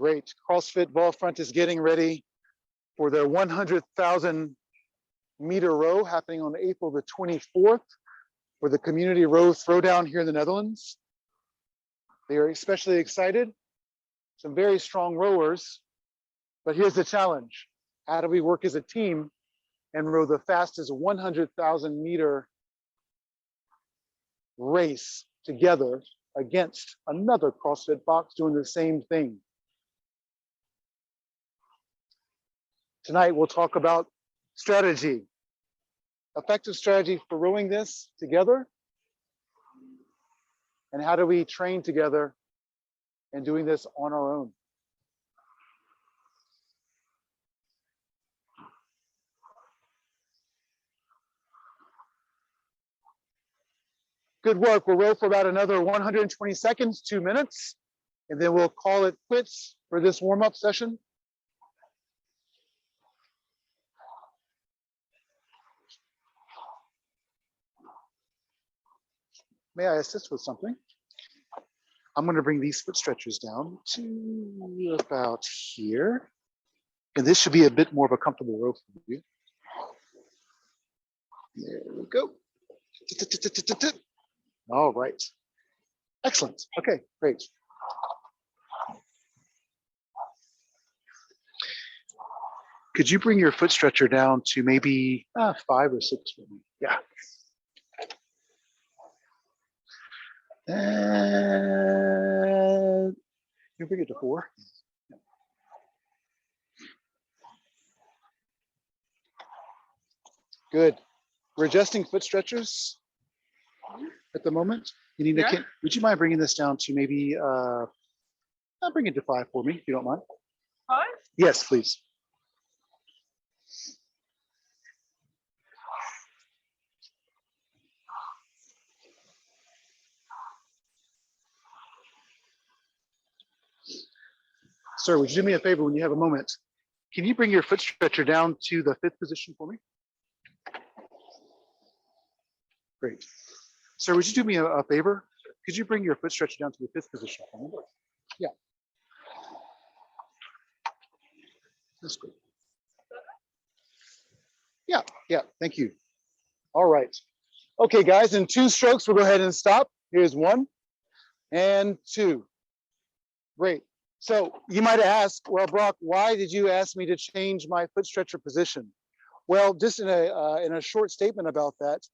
Great. CrossFit Waalfront is getting ready for their 100,000 meter row happening on April the 24th for the community row throwdown here in the Netherlands. They are especially excited. Some very strong rowers, but here's the challenge. How do we work as a team and row the fastest 100,000 meter race together against another CrossFit box doing the same thing? Tonight, we'll talk about strategy, effective strategy for rowing this together, and how do we train together and doing this on our own. Good work. We'll row for about another 120 seconds, 2 minutes, and then we'll call it quits for this warm-up session. May I assist with something? I'm going to bring these foot stretchers down to about here. And this should be a bit more of a comfortable row for you. There we go. All right. Excellent. Okay, great. Could you bring your foot stretcher down to maybe 5 or 6 for me? Yeah. And you bring it to 4. Good. We're adjusting foot stretchers at the moment. You need to. Would you mind bringing this down to maybe? I'll bring it to 5 for me, if you don't mind. 5? Yes, please. Sir, would you do me a favor when you have a moment? Can you bring your foot stretcher down to the 5th position for me? Great. Sir, would you do me a favor? Could you bring your foot stretcher down to the 5th position for me? Yeah. That's great. Yeah, thank you. All right. Okay, guys, in 2 strokes, we'll go ahead and stop. Here's 1 and 2. Great. So you might ask, well, Brock, why did you ask me to change my foot stretcher position? Well, just in a short statement about that,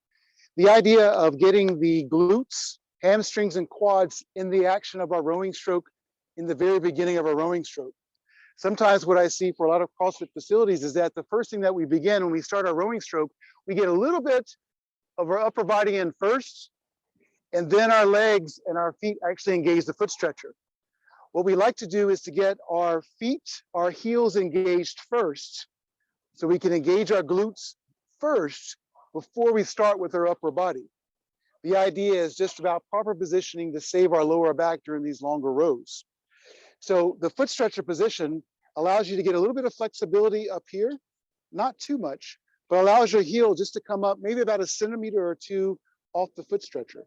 the idea of getting the glutes, hamstrings, and quads in the action of our rowing stroke in the very beginning of our rowing stroke. Sometimes what I see for a lot of CrossFit facilities is that the first thing that we begin when we start our rowing stroke, we get a little bit of our upper body in first, and then our legs and our feet actually engage the foot stretcher. What we like to do is to get our feet, our heels engaged first, so we can engage our glutes first before we start with our upper body. The idea is just about proper positioning to save our lower back during these longer rows. So the foot stretcher position allows you to get a little bit of flexibility up here, not too much, but allows your heel just to come up maybe about 1 centimeter or 2 off the foot stretcher.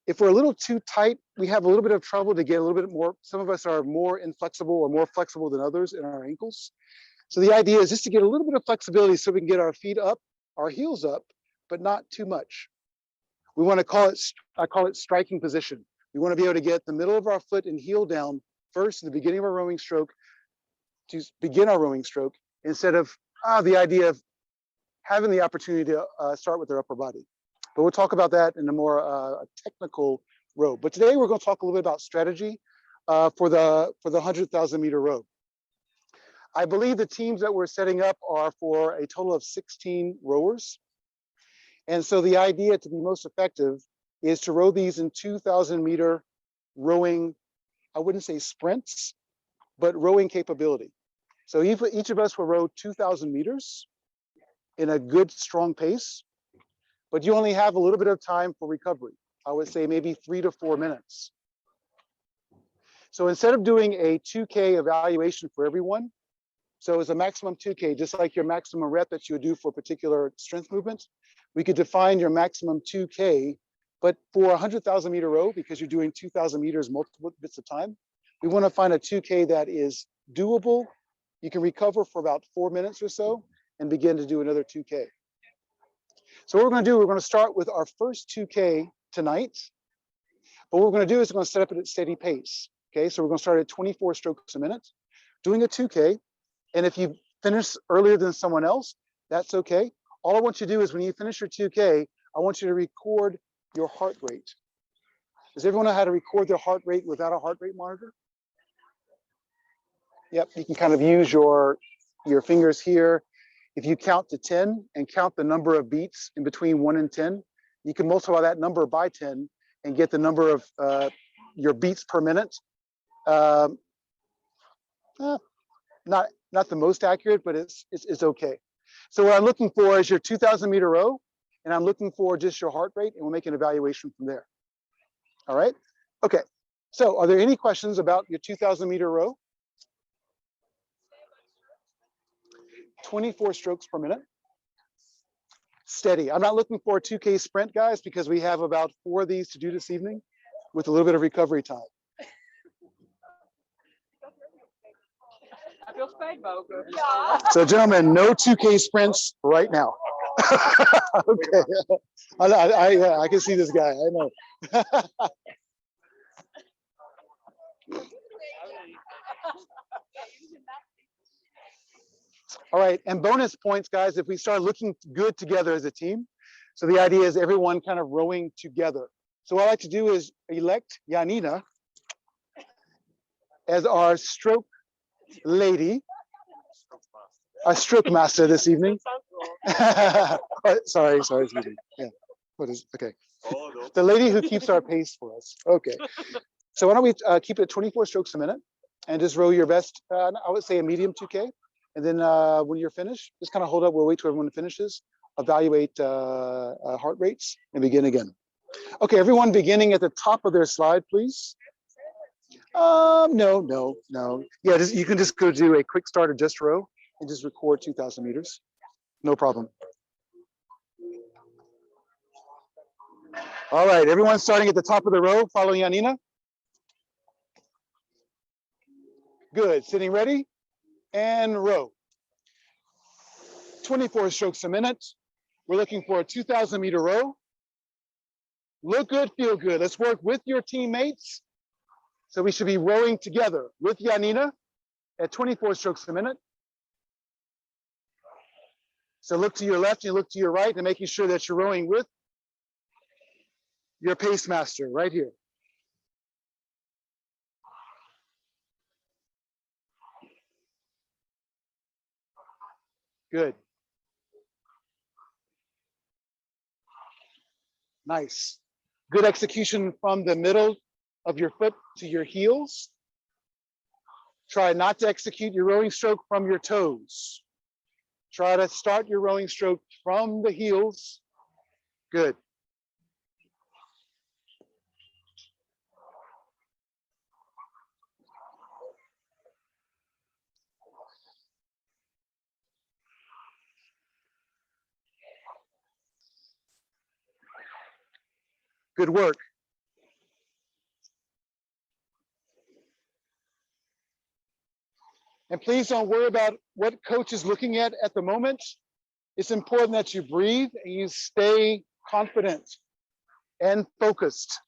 If we're a little too tight, we have a little bit of trouble to get a little bit more. Some of us are more inflexible or more flexible than others in our ankles. So the idea is just to get a little bit of flexibility so we can get our feet up, our heels up, but not too much. We want to call it, I call it striking position. We want to be able to get the middle of our foot and heel down first in the beginning of our rowing stroke to begin our rowing stroke, instead of the idea of having the opportunity to start with our upper body. But we'll talk about that in a more technical row. But today we're going to talk a little bit about strategy for the 100,000 meter row. I believe the teams that we're setting up are for a total of 16 rowers. And so the idea to be most effective is to row these in 2,000 meter rowing, I wouldn't say sprints, but rowing capability. So each of us will row 2,000 meters in a good, strong pace, but you only have a little bit of time for recovery. I would say maybe 3 to 4 minutes. So instead of doing a 2K evaluation for everyone, so it's a maximum 2K, just like your maximum rep that you would do for a particular strength movement, we could define your maximum 2K, but for a 100,000 meter row, because you're doing 2,000 meters multiple bits of time, We want to find a 2K that is doable. You can recover for about 4 minutes or so and begin to do another 2K. So what we're going to do, we're going to start with our first 2K tonight. But what we're going to do is we're going to set up it at steady pace. Okay, so we're going to start at 24 strokes a minute, doing a 2K. And if you finish earlier than someone else, that's okay. All I want you to do is when you finish your 2K, I want you to record your heart rate. Does everyone know how to record their heart rate without a heart rate monitor? Yep, you can kind of use your fingers here. If you count to 10 and count the number of beats in between 1 and 10, you can multiply that number by 10 and get the number of your beats per minute. Not the most accurate, but it's okay. So what I'm looking for is your 2,000 meter row, and I'm looking for just your heart rate, and we'll make an evaluation from there. All right. Okay. So are there any questions about your 2,000 meter row? 24 strokes per minute. Steady. I'm not looking for a 2K sprint, guys, because we have about 4 of these to do this evening with a little bit of recovery time. So gentlemen, no 2K sprints right now. Okay. I can see this guy, I know. All right, and bonus points, guys, if we start looking good together as a team. So the idea is everyone kind of rowing together. So what I like to do is elect Janina as our stroke lady, our stroke master this evening. Sorry, excuse me. Yeah, what is, okay. The lady who keeps our pace for us. Okay. So why don't we keep it 24 strokes a minute and just row your best, I would say a medium 2K. And then when you're finished, just kind of hold up, we'll wait till everyone finishes, evaluate heart rates and begin again. Okay, everyone beginning at the top of their slide, please. No. Yeah, you can just go do a quick start or just row and just record 2,000 meters. No problem. All right, everyone starting at the top of the row, following Janina. Good, sitting ready and row. 24 strokes a minute. We're looking for a 2,000 meter row. Look good, feel good. Let's work with your teammates. So we should be rowing together with Janina at 24 strokes a minute. So look to your left, you look to your right, and making sure that you're rowing with your pace master right here. Good. Nice. Good execution from the middle of your foot to your heels. Try not to execute your rowing stroke from your toes. Try to start your rowing stroke from the heels. Good. Good work. And please don't worry about what coach is looking at the moment. It's important that you breathe and you stay confident and focused.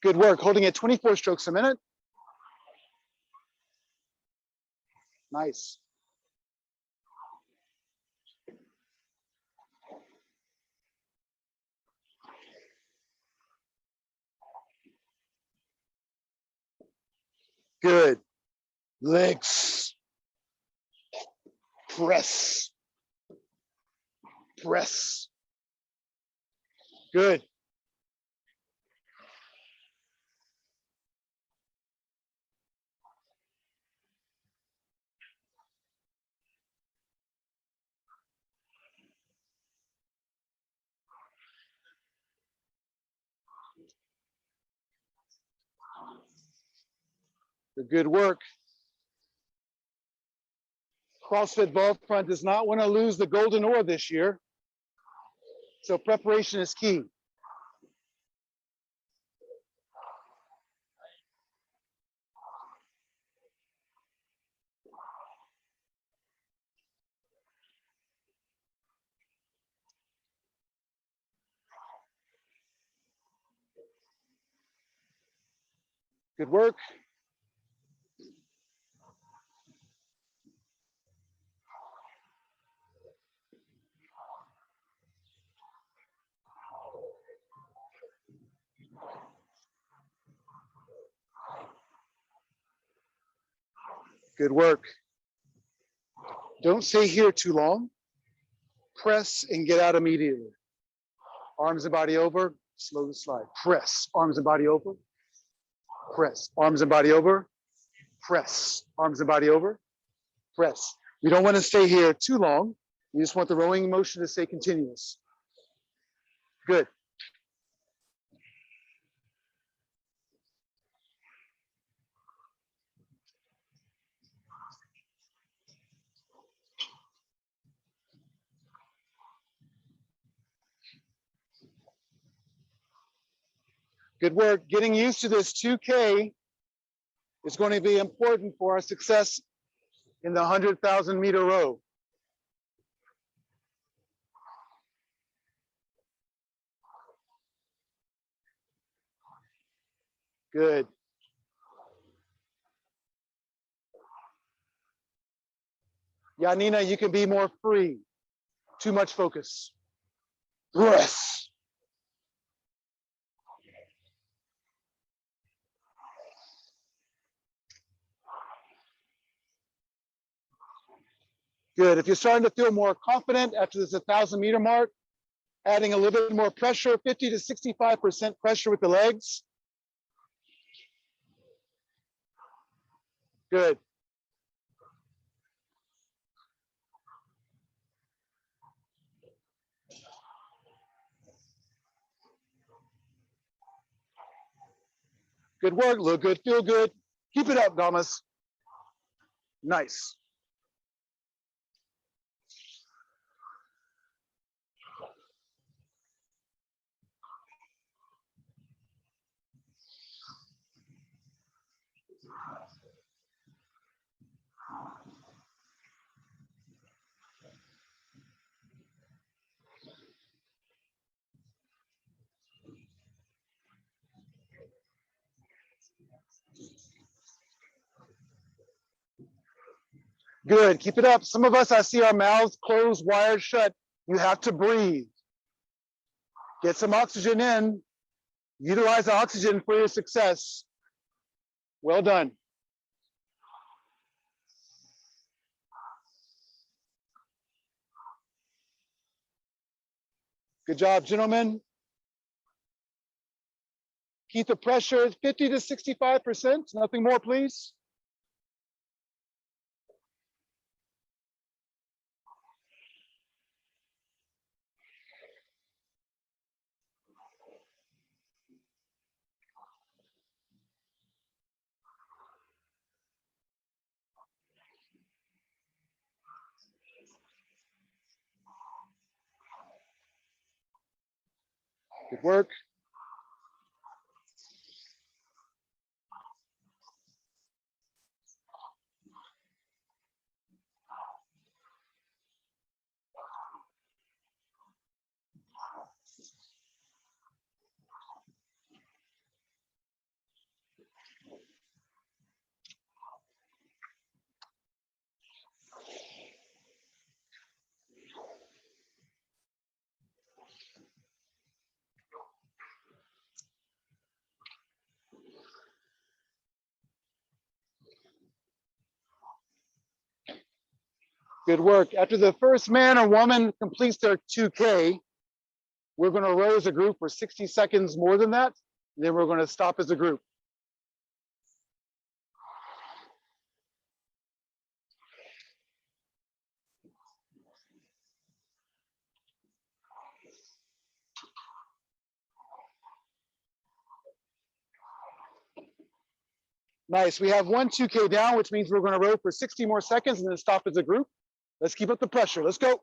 Good work, holding at 24 strokes a minute. Nice. Good. Legs. Press. Press. Good. Good work. CrossFit Waalfront does not want to lose the golden oar this year. So preparation is key. Good work. Good work. Don't stay here too long. Press and get out immediately. Arms and body over, slowly slide. Press, arms and body over. Press, arms and body over. Press, arms and body over. Press. We don't want to stay here too long. We just want the rowing motion to stay continuous. Good. Good work. Getting used to this 2K is going to be important for our success in the 100,000 meter row. Good. Yeah, Nina, you can be more free. Too much focus. Breath. Good. If you're starting to feel more confident after this 1,000 meter mark, adding a little bit more pressure, 50 to 65% pressure with the legs. Good. Good work. Look good. Feel good. Keep it up, Damas. Nice. Good. Keep it up. Some of us, I see our mouths closed, wired shut. You have to breathe. Get some oxygen in. Utilize the oxygen for your success. Well done. Good job, gentlemen. Keep the pressure 50 to 65%. Nothing more, please. Good work. Good work. After the first man or woman completes their 2K, we're going to row as a group for 60 seconds more than that. And then we're going to stop as a group. Nice. We have 1 2K down, which means we're going to row for 60 more seconds and then stop as a group. Let's keep up the pressure. Let's go.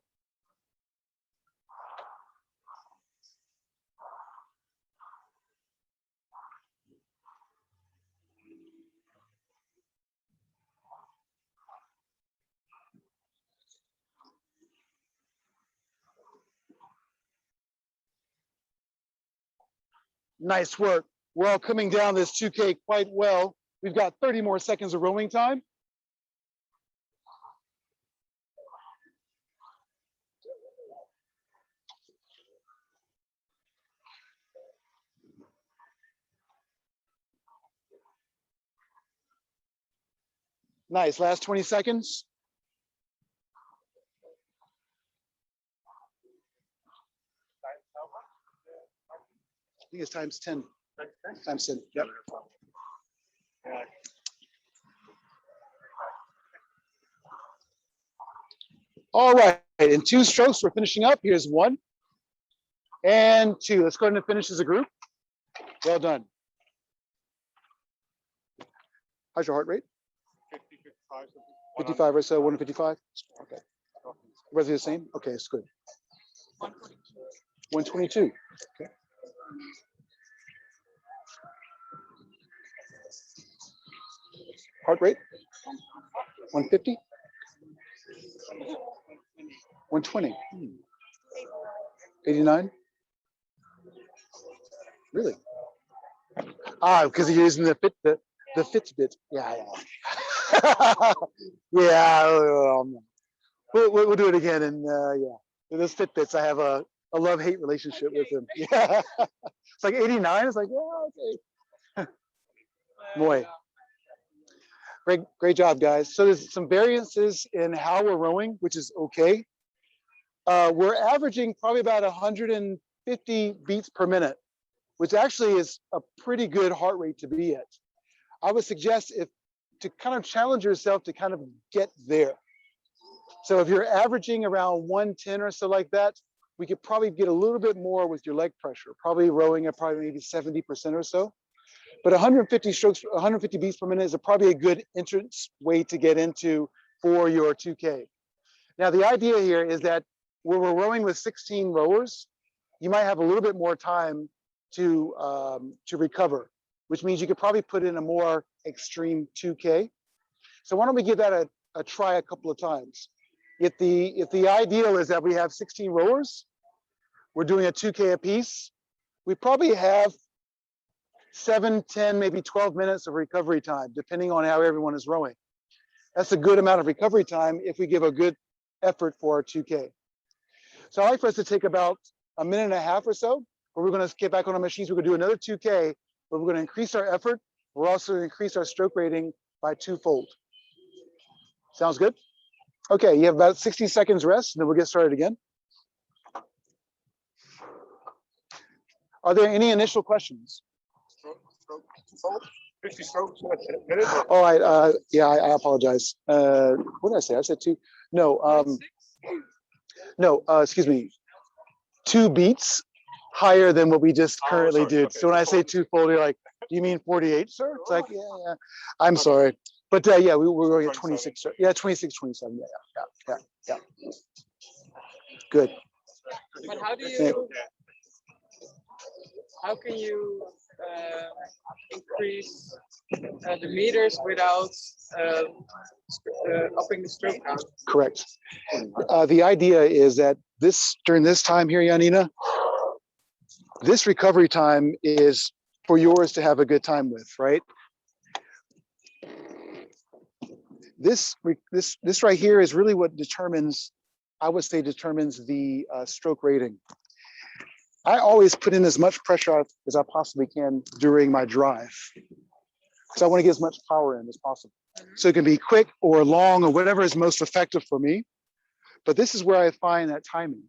Nice work. We're all coming down this 2K quite well. We've got 30 more seconds of rowing time. Nice. Last 20 seconds. I think it's times 10. Times 10. Yep. All right. In 2 strokes, we're finishing up. Here's 1 and 2. Let's go ahead and finish as a group. Well done. How's your heart rate? 55 or so, 155? Okay. Was it the same? Okay, it's good. 122. Okay. Heart rate? 150? 120? 89? Really? Ah, because you're using the Fitbit. Yeah. Yeah. We'll do it again. And yeah, those Fitbits, I have a love-hate relationship with them. Yeah. It's like 89. It's like, yeah, okay. Boy. Great job, guys. So there's some variances in how we're rowing, which is okay. We're averaging probably about 150 beats per minute, which actually is a pretty good heart rate to be at. I would suggest to kind of challenge yourself to kind of get there. So if you're averaging around 110 or so like that, we could probably get a little bit more with your leg pressure, probably rowing at probably maybe 70% or so. But 150 strokes, 150 beats per minute is probably a good entrance way to get into for your 2K. Now, the idea here is that when we're rowing with 16 rowers, you might have a little bit more time to recover, which means you could probably put in a more extreme 2K. So why don't we give that a try a couple of times? If the ideal is that we have 16 rowers, we're doing a 2K apiece, we probably have 7, 10, maybe 12 minutes of recovery time, depending on how everyone is rowing. That's a good amount of recovery time if we give a good effort for our 2K. So I like for us to take about a minute and a half or so, where we're going to get back on our machines. We're going to do another 2K, where we're going to increase our effort. We're also going to increase our stroke rating by 2-fold. Sounds good? Okay, you have about 60 seconds rest, and then we'll get started again. Are there any initial questions? 50 strokes. All right. Yeah, I apologize. What did I say? I said 2. No. No. Excuse me. 2 beats higher than what we just currently did. Okay. So when I say 2-fold, you're like, do you mean 48, sir? It's like, yeah. I'm sorry, but yeah, we're going at 26. Yeah, 26, 27. Yeah. Good. But how do you? How can you increase the meters without upping the stroke count? Correct. The idea is that during this time here, Janina, this recovery time is for yours to have a good time with, right? This right here is really what determines, I would say, determines the stroke rating. I always put in as much pressure as I possibly can during my drive, because I want to get as much power in as possible. So it can be quick or long or whatever is most effective for me. But this is where I find that timing.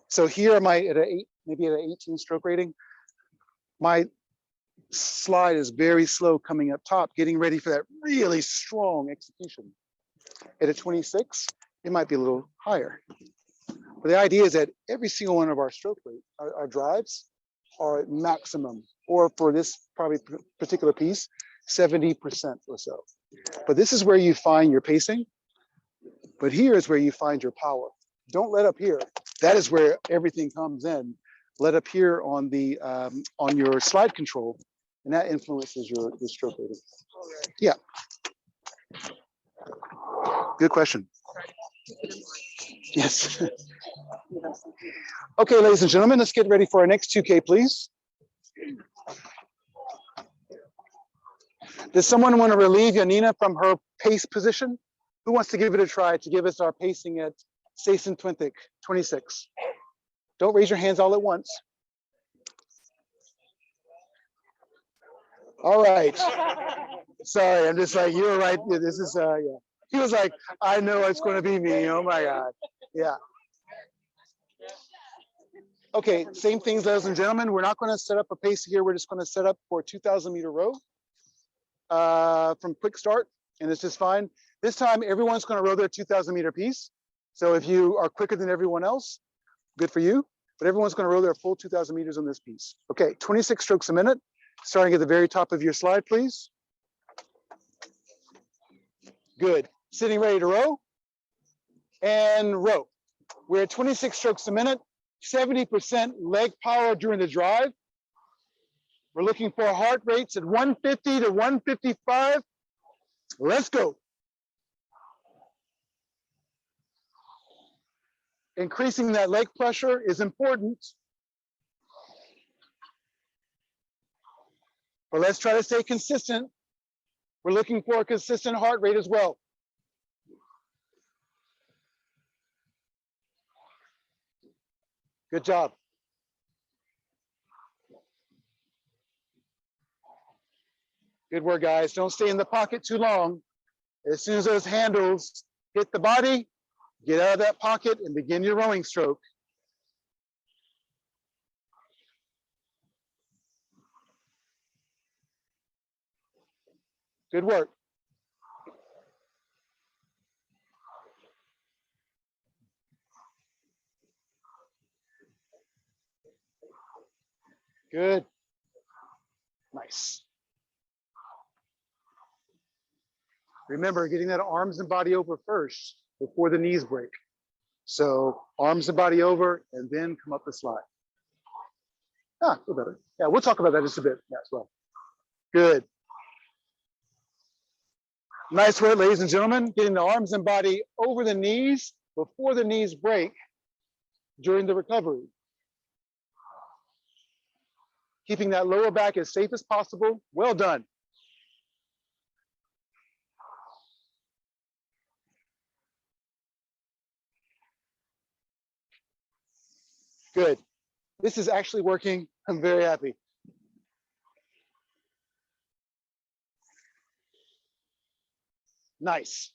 So here am I at maybe at an 18 stroke rating. My slide is very slow coming up top, getting ready for that really strong execution. At a 26, it might be a little higher. But the idea is that every single one of our stroke rate, our drives, are at maximum, or for this probably particular piece, 70% or so. But this is where you find your pacing. But here is where you find your power. Don't let up here. That is where everything comes in. Let up here on the on your slide control, and that influences your stroke rating. Yeah. Good question. Yes. Okay, ladies and gentlemen, let's get ready for our next 2K, please. Does someone want to relieve Janina from her pace position? Who wants to give it a try to give us our pacing at Station 26? Don't raise your hands all at once. All right. Sorry, I'm just like, you're right. This is, yeah. He was like, I know it's going to be me. Oh my God. Yeah. Okay, same things, ladies and gentlemen. We're not going to set up a pace here. We're just going to set up for a 2,000-meter row from quick start, and it's just fine. This time, everyone's going to row their 2,000-meter piece. So if you are quicker than everyone else, good for you. But everyone's going to row their full 2,000 meters on this piece. Okay, 26 strokes a minute. Starting at the very top of your slide, please. Good. Sitting ready to row. And row. We're at 26 strokes a minute. 70% leg power during the drive. We're looking for heart rates at 150 to 155. Let's go. Increasing that leg pressure is important. But let's try to stay consistent. We're looking for a consistent heart rate as well. Good job. Good work, guys. Don't stay in the pocket too long. As soon as those handles hit the body, get out of that pocket and begin your rowing stroke. Good work. Good. Nice. Remember, getting that arms and body over first before the knees break. So arms and body over, and then come up the slide. Ah, a little better. Yeah, we'll talk about that just a bit as well. Good. Nice work, ladies and gentlemen. Getting the arms and body over the knees before the knees break during the recovery. Keeping that lower back as safe as possible. Well done. Good. This is actually working. I'm very happy. Nice.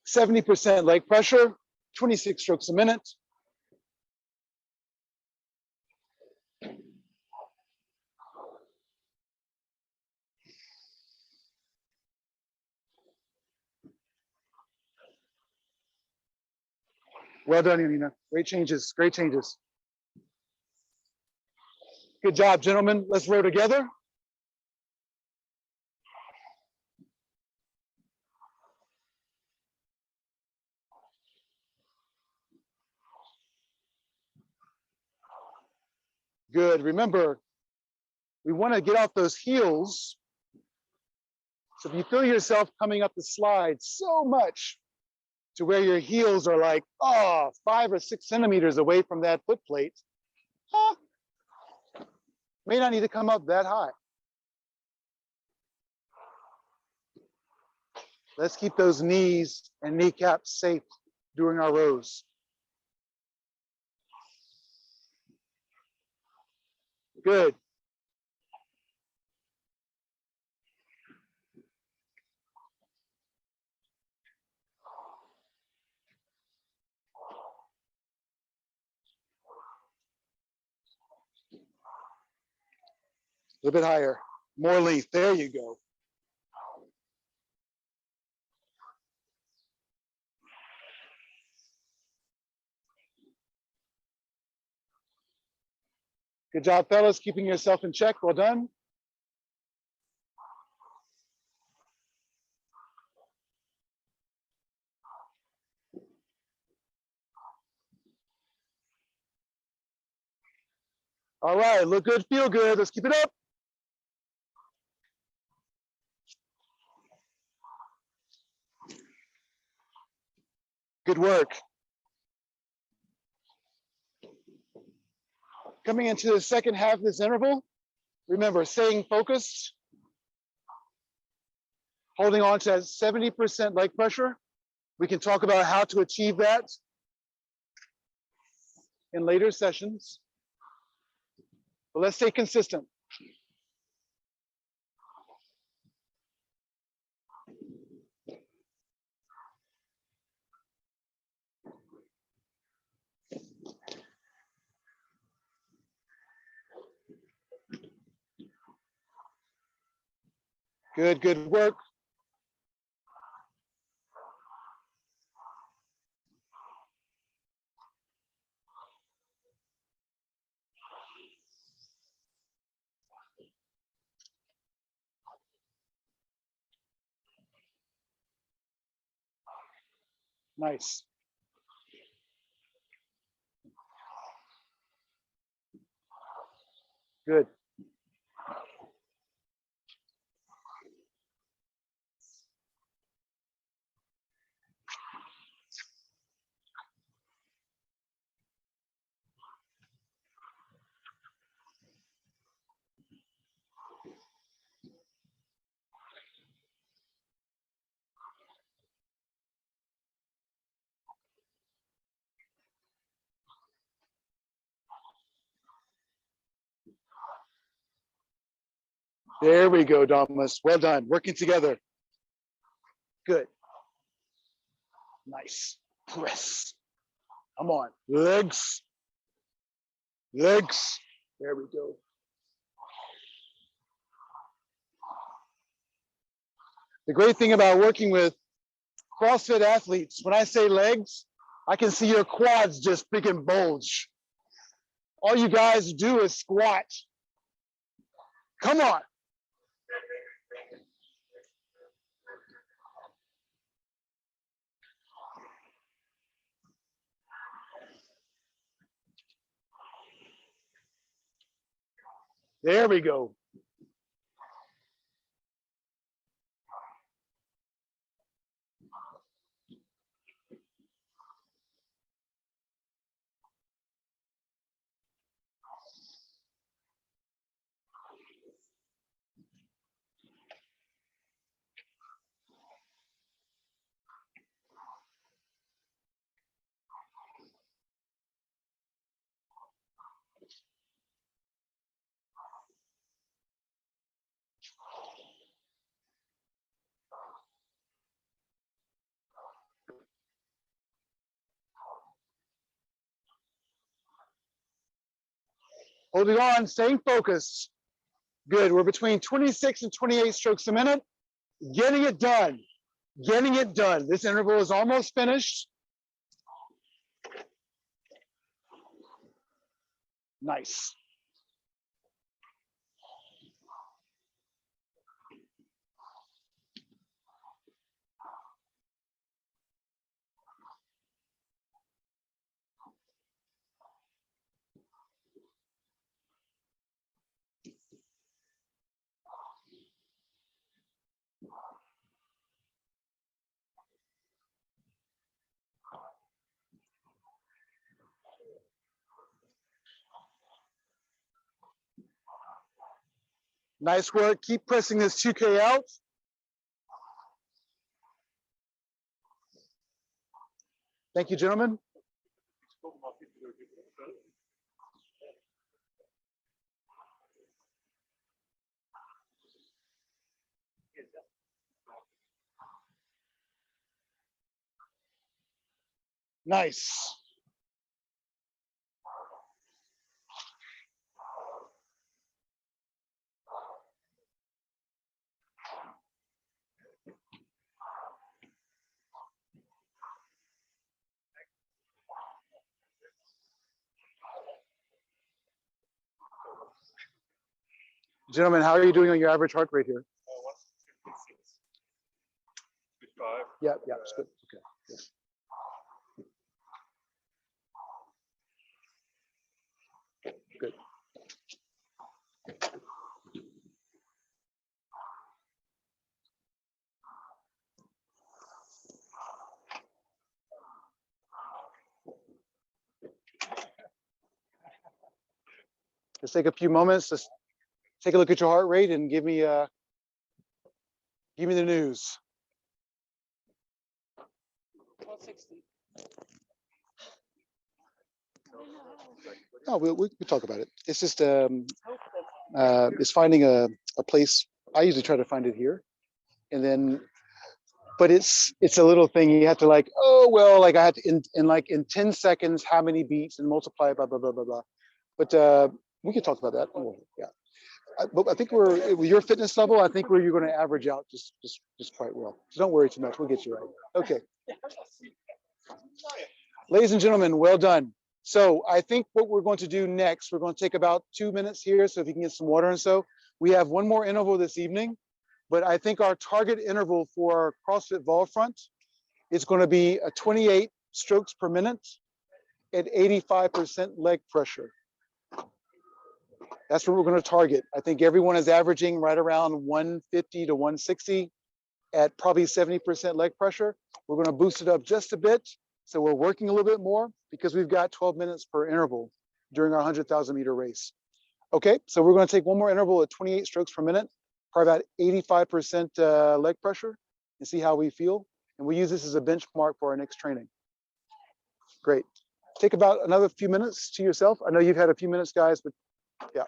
70% leg pressure, 26 strokes a minute. Well done, Yanina. Great changes, great changes. Good job, gentlemen. Let's row together. Good. Remember, we want to get off those heels. So if you feel yourself coming up the slide so much to where your heels are like, 5 or 6 centimeters away from that foot plate, may not need to come up that high. Let's keep those knees and kneecaps safe during our rows. Good. A little bit higher, more length. There you go. Good job, fellas, keeping yourself in check. Well done. All right, look good, feel good. Let's keep it up. Good work. Coming into the second half of this interval, remember, staying focused, holding on to that 70% leg pressure. We can talk about how to achieve that in later sessions, but let's stay consistent. Good work. Nice. Good. There we go, Domus. Well done. Working together. Good. Nice. Press. Come on. Legs. Legs. There we go. The great thing about working with CrossFit athletes, when I say legs, I can see your quads just freaking bulge. All you guys do is squat. Come on. There we go. Holding on, staying focused. Good. We're between 26 and 28 strokes a minute. Getting it done. Getting it done. This interval is almost finished. Nice. Nice work. Keep pressing this 2K out. Thank you, gentlemen. Nice. Gentlemen, how are you doing on your average heart rate here? Yeah, it's good. Okay. Yes. Good. Let's take a few moments. Just take a look at your heart rate and give me the news. 160. No, we'll talk about it. It's just it's finding a place. I usually try to find it here, and then, but it's a little thing. You have to like, oh well, like I had to in 10 seconds, how many beats and multiply blah blah blah blah blah. But we can talk about that. Oh, yeah. But I think with your fitness level, I think you're going to average out just quite well. So don't worry too much. We'll get you right. Okay. Ladies and gentlemen, well done. So I think what we're going to do next, we're going to take about 2 minutes here. So if you can get some water and so, we have one more interval this evening, but I think our target interval for CrossFit Waalfront is going to be a 28 strokes per minute at 85% leg pressure. That's what we're going to target. I think everyone is averaging right around 150 to 160 at probably 70% leg pressure. We're going to boost it up just a bit. So we're working a little bit more because we've got 12 minutes per interval during our 100,000 meter race. Okay, so we're going to take one more interval at 28 strokes per minute, probably about 85% leg pressure, and see how we feel. And we use this as a benchmark for our next training. Great. Take about another few minutes to yourself. I know you've had a few minutes, guys, but yeah,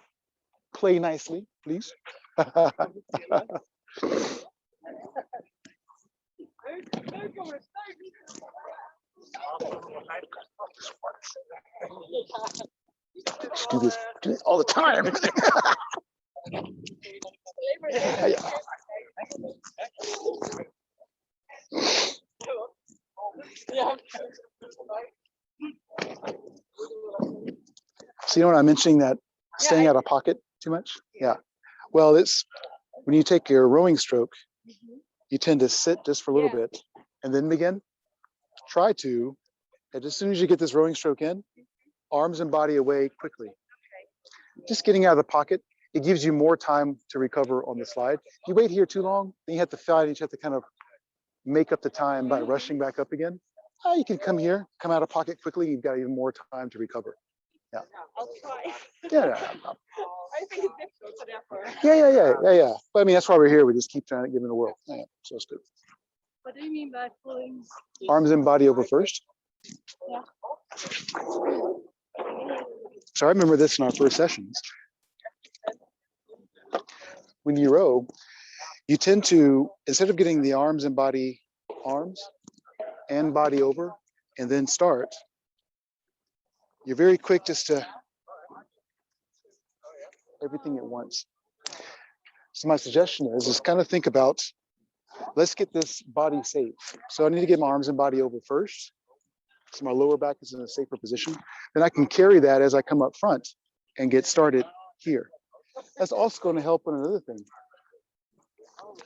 play nicely, please. Just do this all the time. So you know what I'm mentioning, that staying out of pocket too much? Yeah. Well, it's when you take your rowing stroke, you tend to sit just for a little bit and then begin. Try to, and as soon as you get this rowing stroke in, arms and body away quickly. Just getting out of the pocket, it gives you more time to recover on the slide. If you wait here too long, then you have to fight and you have to kind of make up the time by rushing back up again. You can come here, come out of pocket quickly, you've got even more time to recover. Yeah. I'll try. Yeah. I think it's difficult, so therefore. Yeah. But I mean, that's why we're here. We just keep trying to give it a whirl. Yeah, so it's good. What do you mean by pulling? Arms and body over first. Yeah. So I remember this in our first sessions. When you row, you tend to, instead of getting the arms and body over and then start, you're very quick just to everything at once. So my suggestion is kind of think about, let's get this body safe. So I need to get my arms and body over first. So my lower back is in a safer position. Then I can carry that as I come up front and get started here. That's also going to help on another thing.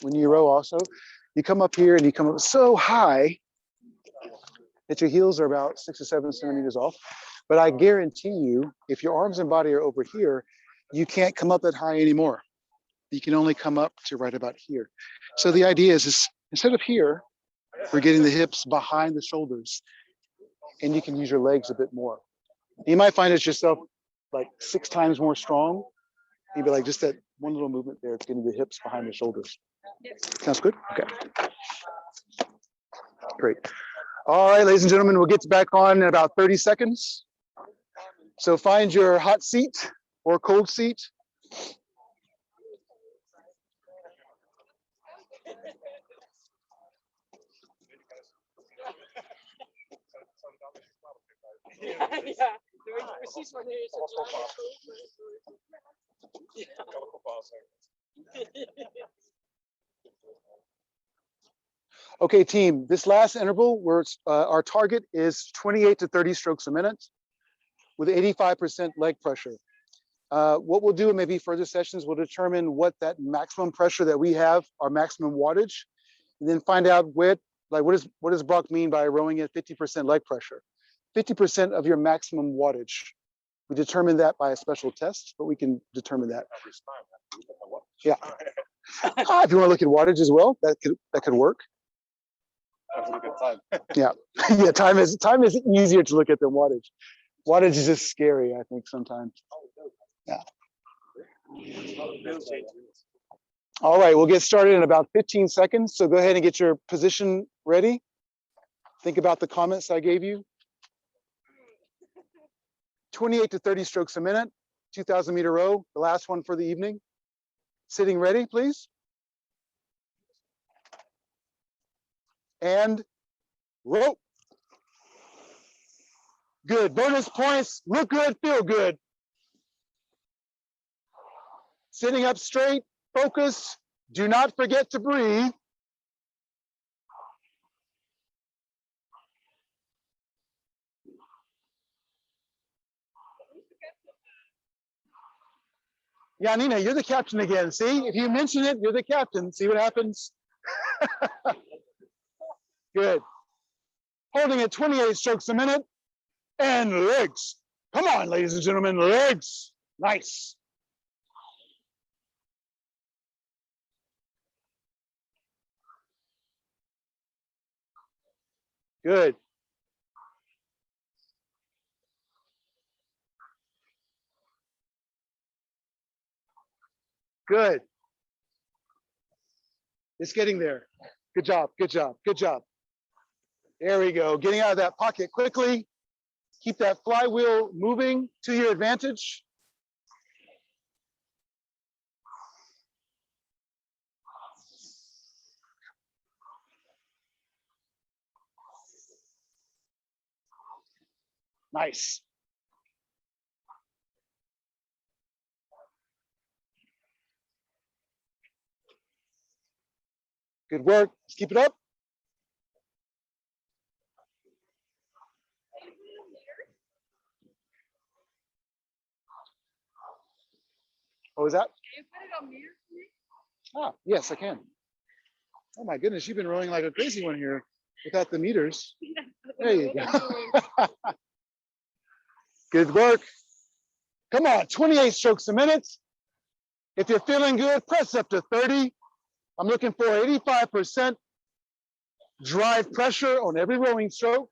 When you row also, you come up here and you come up so high that your heels are about 6 or 7 centimeters off. But I guarantee you, if your arms and body are over here, you can't come up that high anymore. You can only come up to right about here. So the idea is instead of here, we're getting the hips behind the shoulders, and you can use your legs a bit more. You might find it yourself like 6 times more strong. You'd be like, just that one little movement there, it's getting the hips behind the shoulders. Sounds good? Okay. Great. All right, ladies and gentlemen, we'll get back on in about 30 seconds. So find your hot seat or cold seat. Okay, team, this last interval, our target is 28 to 30 strokes a minute with 85% leg pressure. What we'll do in maybe further sessions, we'll determine what that maximum pressure that we have, our maximum wattage, and then find out what does Brock mean by rowing at 50% leg pressure? 50% of your maximum wattage. We determine that by a special test, but we can determine that. Yeah. If you want to look at wattage as well, that could work. I have to look at time. Yeah. Yeah, time is easier to look at than wattage. Wattage is just scary, I think, sometimes. Yeah. All right, we'll get started in about 15 seconds. So go ahead and get your position ready. Think about the comments I gave you. 28 to 30 strokes a minute, 2,000 meter row, the last one for the evening. Sitting ready, please. And row. Good, bonus points, look good, feel good. Sitting up straight, focus, do not forget to breathe. Yeah, Nina, you're the captain again. See, if you mention it, you're the captain. See what happens? Good. Holding at 28 strokes a minute. And legs. Come on, ladies and gentlemen, legs. Nice. Good. Good. It's getting there. Good job, good job, good job. There we go. Getting out of that pocket quickly. Keep that flywheel moving to your advantage. Nice. Good work. Let's keep it up. What was that? Can you put it on mute for me? Ah, yes, I can. Oh my goodness, you've been rowing like a crazy one here without the meters. Yeah, There you what I'm doing. go. Good work. Come on, 28 strokes a minute. If you're feeling good, press up to 30. I'm looking for 85% drive pressure on every rowing stroke.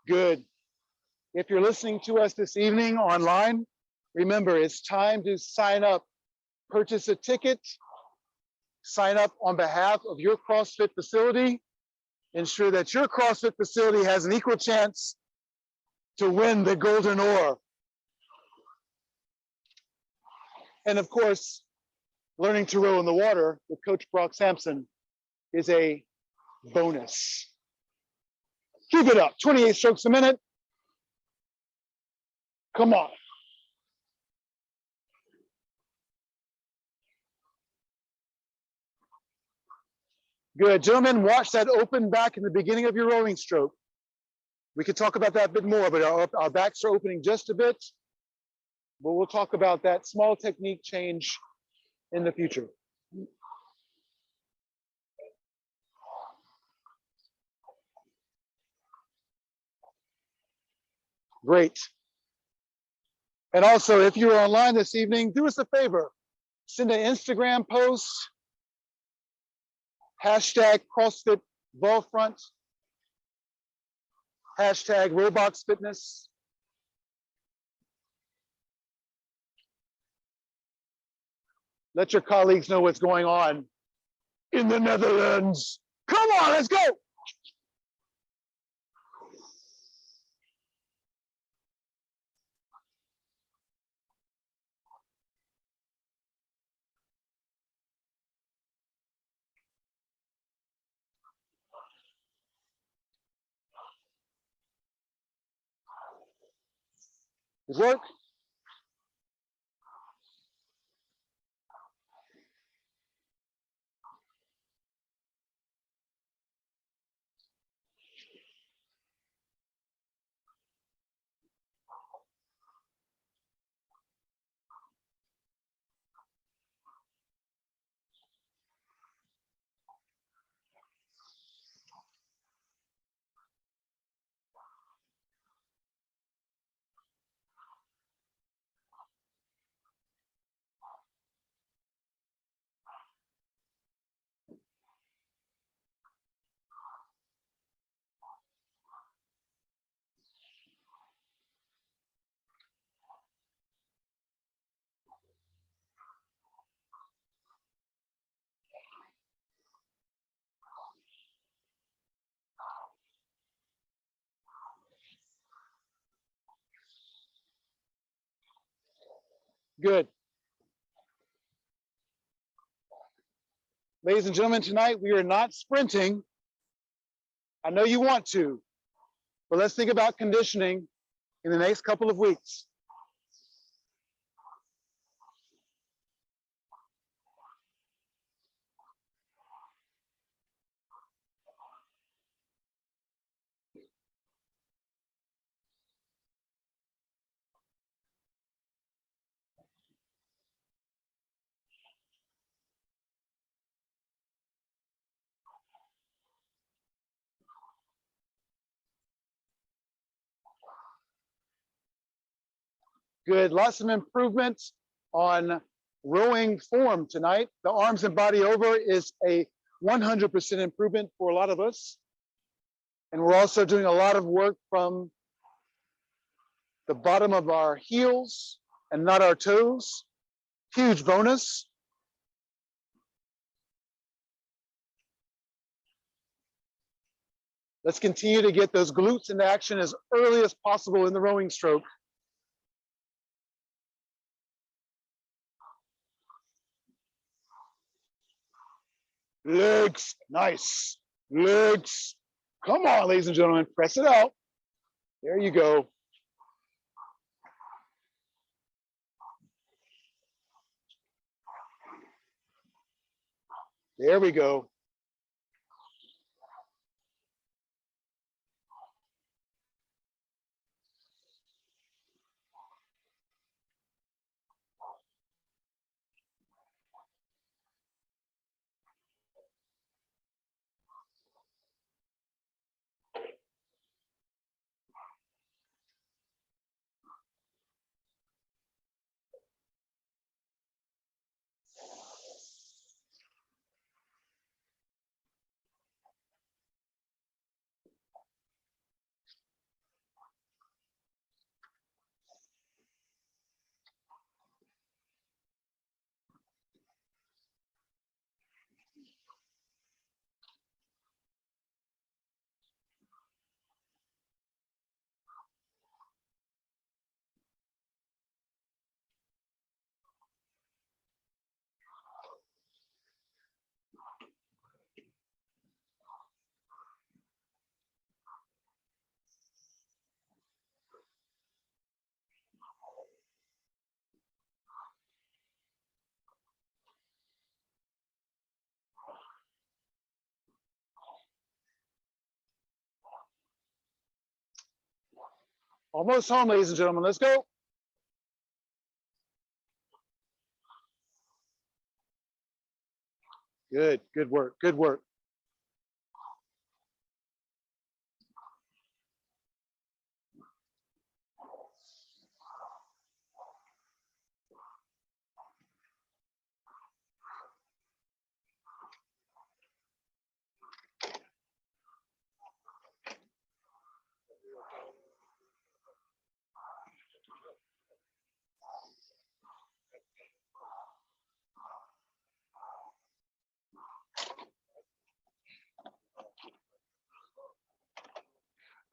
Good. If you're listening to us this evening online, remember it's time to sign up, purchase a ticket, sign up on behalf of your CrossFit facility, ensure that your CrossFit facility has an equal chance to win the golden oar. And of course, learning to row in the water with Coach Brock Sampson is a bonus. Keep it up, 28 strokes a minute. Come on. Good, gentlemen, watch that open back in the beginning of your rowing stroke. We could talk about that a bit more, but our backs are opening just a bit. But we'll talk about that small technique change in the future. Great. And also, if you're online this evening, do us a favor. Send an Instagram post, hashtag CrossFit Waalfront, hashtag Robox Fitness. Let your colleagues know what's going on in the Netherlands. Come on, let's go. Good work. Good. Ladies and gentlemen, tonight we are not sprinting. I know you want to, but let's think about conditioning in the next couple of weeks. Good. Lots of improvements on rowing form tonight. The arms and body over is a 100% improvement for a lot of us. And we're also doing a lot of work from the bottom of our heels and not our toes. Huge bonus. Let's continue to get those glutes into action as early as possible in the rowing stroke. Legs, nice. Legs. Come on, ladies and gentlemen, press it out. There you go. There we go. Almost home, ladies and gentlemen. Let's go. Good, good work, good work.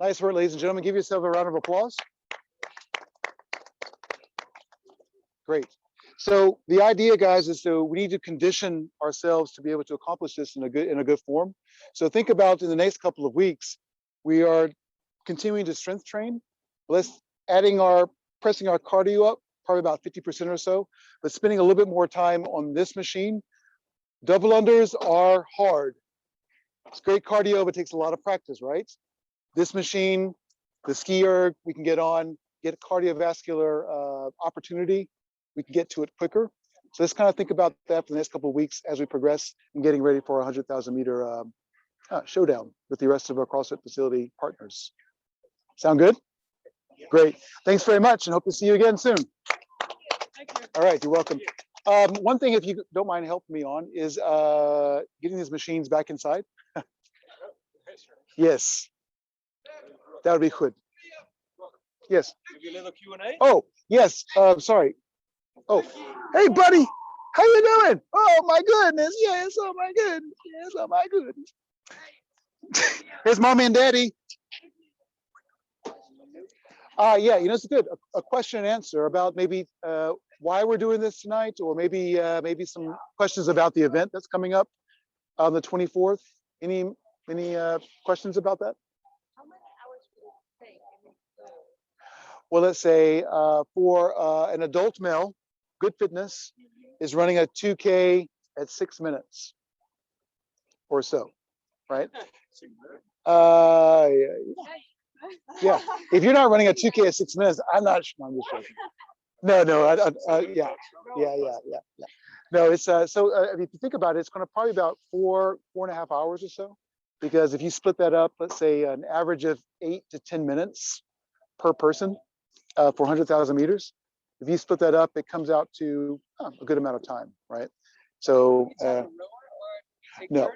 Nice work, ladies and gentlemen. Give yourself a round of applause. Great. So the idea, guys, is we need to condition ourselves to be able to accomplish this in a good form. So think about in the next couple of weeks, we are continuing to strength train. Let's adding our pressing our cardio up, probably about 50% or so, but spending a little bit more time on this machine. Double unders are hard. It's great cardio, but it takes a lot of practice, right? This machine, the ski erg, we can get on, get cardiovascular opportunity. We can get to it quicker. So let's kind of think about that for the next couple of weeks as we progress and getting ready for our 100,000 meter showdown with the rest of our CrossFit facility partners. Sound good? Great. Thanks very much and hope to see you again soon. Thank you. All right, you're welcome. One thing, if you don't mind helping me on, is getting these machines back inside. Yes, that would be good. Yes. Maybe a little Q&A? Oh, yes. Sorry. Oh, hey, buddy. How you doing? Oh my goodness. Yes. Oh my goodness. Yes. Oh my goodness. Here's mommy and daddy. Yeah, you know, it's good. A question and answer about maybe why we're doing this tonight, or maybe some questions about the event that's coming up on the 24th. Any questions about that? How many hours would it take? Well, let's say for an adult male, good fitness is running a 2K at 6 minutes or so, right? Yeah. If you're not running a 2K at 6 minutes, I'm not sure. I'm just joking. No, yeah. No, it's if you think about it, it's going to probably about 4.5 hours or so, because if you split that up, let's say an average of 8 to 10 minutes per person for 100,000 meters. If you split that up, it comes out to a good amount of time, right? So no,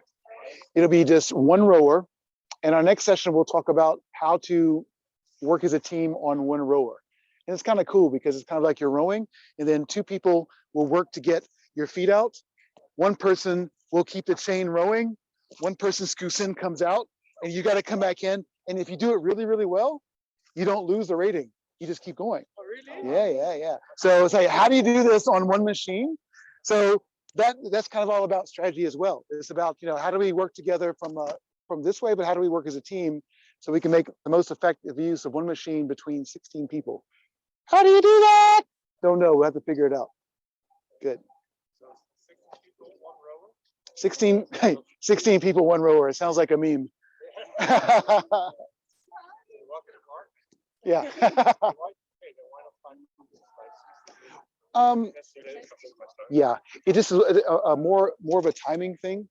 it'll be just one rower. And our next session, we'll talk about how to work as a team on one rower. And it's kind of cool because it's kind of like you're rowing, and then two people will work to get your feet out. One person will keep the chain rowing. One person scoots in, comes out, and you got to come back in. And if you do it really, really well, you don't lose the rating. You just keep going. Oh, really? Yeah. So it's like, how do you do this on one machine? So that's kind of all about strategy as well. It's about, how do we work together from this way, but how do we work as a team so we can make the most effective use of one machine between 16 people? How do you do that? Don't know. We'll have to figure it out. Good. So 16 people, one rower? 16 people, one rower. It sounds like a meme. Yeah. Yeah, it just is a more of a timing thing.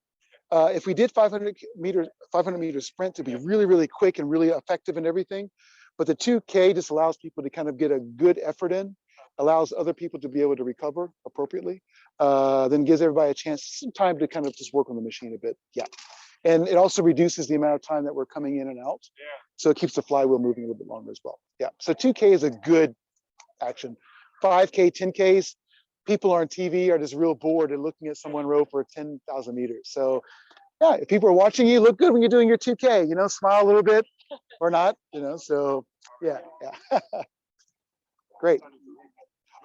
If we did 500 meter sprint to be really, really quick and really effective and everything, but the 2K just allows people to kind of get a good effort in, allows other people to be able to recover appropriately, then gives everybody a chance, some time to kind of just work on the machine a bit. Yeah. And it also reduces the amount of time that we're coming in and out. Yeah. So it keeps the flywheel moving a little bit longer as well. Yeah. So 2K is a good action. 5K, 10Ks, people on TV are just real bored and looking at someone row for 10,000 meters. So yeah, if people are watching you, look good when you're doing your 2K, smile a little bit or not, so yeah. Great.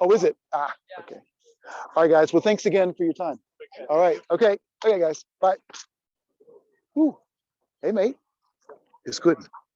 Oh, is it? Okay. All right, guys. Well, thanks again for your time. All right. Okay, guys. Bye. Ooh. Hey, mate. It's good.